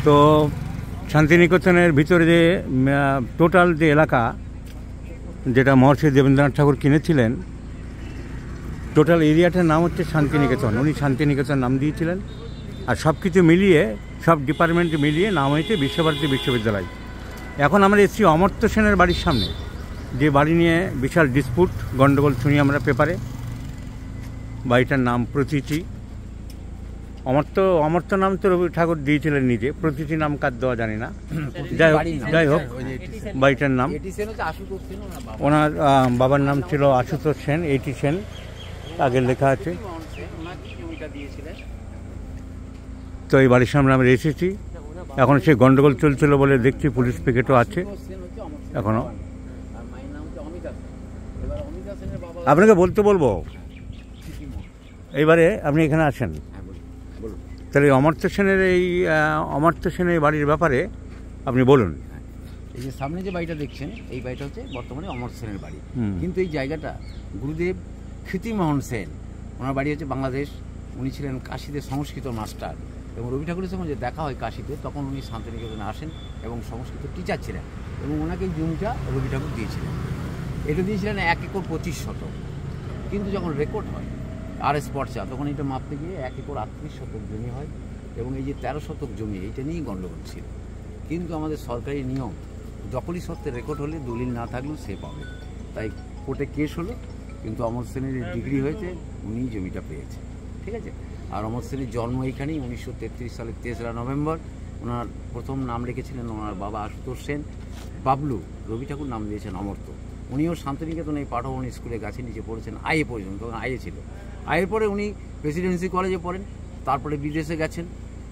তো শান্তিনিকেতনের ভিতরে যে টোটাল যে এলাকা যেটা মহর্ষি দেবেন্দ্রনাথ ঠাকুর কিনেছিলেন, টোটাল এরিয়াটার নাম হচ্ছে শান্তিনিকেতন। উনি শান্তিনিকেতন নাম দিয়েছিলেন। আর সব কিছু মিলিয়ে, সব ডিপার্টমেন্ট মিলিয়ে নাম হয়েছে বিশ্বভারতী বিশ্ববিদ্যালয়। এখন আমরা এসেছি অমর্ত্য সেনের বাড়ির সামনে, যে বাড়ি নিয়ে বিশাল ডিসপুট, গণ্ডগোল শুনি আমরা পেপারে। বাড়িটার নাম প্রতীচি। অমর্ত্য নাম তো রবি ঠাকুর দিয়েছিলেন নিজে, প্রতীচি নাম কার দেওয়া জানি না। যাই হোক বাড়িটার নাম, ওনার বাবার নাম ছিল আশুতোষ সেন, 80 সেন আগে লেখা আছে। তো এই বাড়ির সামনে আমরা এসেছি। এখন সে গন্ডগোল চলছিল বলে দেখছি পুলিশ পিকেটও আছে এখনো। আপনাকে বলবো এইবারে আপনি এখানে আসেন, তাহলে অমর্ত্য সেনের বাড়ির ব্যাপারে আপনি বলুন। এই যে সামনে যে বাড়িটা দেখছেন, এই বাড়িটা হচ্ছে বর্তমানে অমর্ত্য সেনের বাড়ি। কিন্তু এই জায়গাটা গুরুদেব ক্ষিতিমোহন সেন, ওনার বাড়ি হচ্ছে বাংলাদেশ। উনি ছিলেন কাশীতে সংস্কৃত মাস্টার, এবং রবি ঠাকুরের সঙ্গে যে দেখা হয় কাশীতে, তখন উনি শান্তিনিকেতনে আসেন এবং সংস্কৃত টিচার ছিলেন, এবং ওনাকে এই জমিটা রবি ঠাকুর দিয়েছিলেন। এটা দিয়েছিলেন 1 একর 25 শতক। কিন্তু যখন রেকর্ড হয় RS পর্চা, তখন এটা মাপতে গিয়ে 1 একর 38 শতক জমি হয়, এবং এই যে 13 শতক জমি, এইটা নিয়েই গণ্ডগোল ছিল। কিন্তু আমাদের সরকারি নিয়ম, দখলি সত্ত্বের রেকর্ড হলে দলিল না থাকলেও সে পাবে। তাই কোর্টে কেস হলো, কিন্তু অমর সেনের ডিগ্রি হয়েছে, উনিই জমিটা পেয়েছে। ঠিক আছে। আর অমর সেনের জন্ম এইখানেই 1933 সালের 3রা নভেম্বর। ওনার প্রথম নাম রেখেছিলেন ওনার বাবা আশুতোষ সেন। বাবলু, রবি ঠাকুর নাম দিয়েছেন অমর্ত্য। উনিও শান্তিনিকেতন এই পাঠভবন স্কুলে গাছের নিচে পড়েছেন আইএ পর্যন্ত, তখন আইএ ছিল। আইয়ের পরে উনি প্রেসিডেন্সি কলেজে পড়েন, তারপরে বিদেশে গেছেন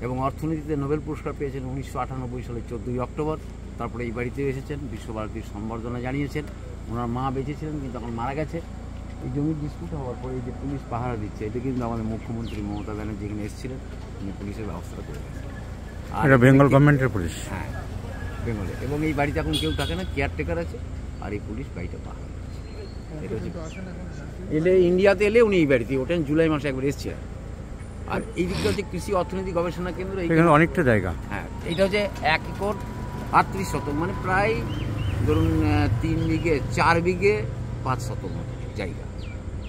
এবং অর্থনীতিতে নোবেল পুরস্কার পেয়েছেন 1998 সালের 14ই অক্টোবর। তারপরে এই বাড়িতে এসেছেন, বিশ্বভারতীর সম্বর্ধনা জানিয়েছেন। ওনার মা বেঁচে ছিলেন, কিন্তু এখন মারা গেছে। এই জমির ডিসপুট হওয়ার পরে এই যে পুলিশ পাহারা দিচ্ছে, এটা কিন্তু আমাদের মুখ্যমন্ত্রী মমতা ব্যানার্জি এখানে এসেছিলেন, উনি পুলিশের ব্যবস্থা করে গেছেন। আর বেঙ্গল গভর্নমেন্টের পুলিশ, হ্যাঁ বেঙ্গলে। এবং এই বাড়িতে এখন কেউ থাকে না, কেয়ারটেকার আছে, আর এই পুলিশ বাড়িটা পাহারা দিচ্ছে। এটা হচ্ছে ইন্ডিয়াতে এলে উনি এই বাড়িতে ওঠেন, জুলাই মাসে একবার এসেছিলেন। আর এই দিকটা হচ্ছে কৃষি অর্থনীতি গবেষণা কেন্দ্র, এখানে অনেকটা জায়গা। হ্যাঁ, এইটা হচ্ছে 1 একর 38 শতক, মানে প্রায় ধরুন 3 বিঘে 4 বিঘে 5 শতক মতো জায়গা,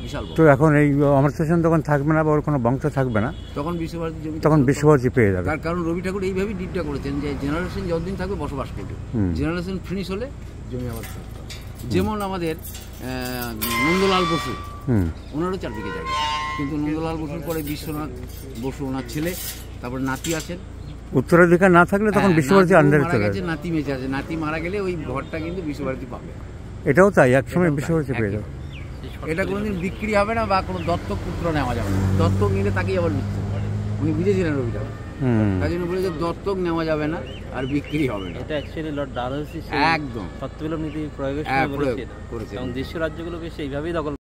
বিশাল। তো এখন এই অমর্ত্য সেন তখন থাকবে না, বা ওর কোনো বংশ থাকবে না, তখন বিশ্বভারতী জমি, তখন বিশ্বভারতী পেয়ে যাবে। তার কারণ রবি ঠাকুর এইভাবেই ডিডটা করেছেন যে জেনারেশন যতদিন থাকবে বসবাস করবে, জেনারেশন ফিনিশ হলে জমি আবার থাকবে। যেমন আমাদের নন্দলাল বসু, ওনারও 4 বিঘে জায়গা, কিন্তু নন্দলাল বসুর পরে বিশ্বনাথ বসু ওনার ছেলে, তারপরে নাতি আছেন। উত্তরাধিকার না থাকলে তখন বিশ্বভারতী আন্ডারে চলে যাবে। নাতি বেঁচে আছে, নাতি মারা গেলে ওই ঘরটা কিন্তু বিশ্বভারতী পাবে। এটাও তাই, একসময় বিশ্বভারতী পেয়ে যাবে। এটা কোনোদিন বিক্রি হবে না, বা কোনো দত্তক পুত্র নেওয়া যাবে না। দত্তক নিলে তাকেই আবার বিক্রি, উনি বুঝেছিলেন রবি ঠাকুর, তাই জন্য বলে যে দত্তক নেওয়া যাবে না আর বিক্রি হবে না। এটা অ্যাকচুয়ালি লর্ড ডারহাউসি একদম সত্যবিলোপ নীতি প্রয়োগের সময় বলেছে, কারণ দেশীয় রাজ্যগুলোকে সেইভাবেই দখল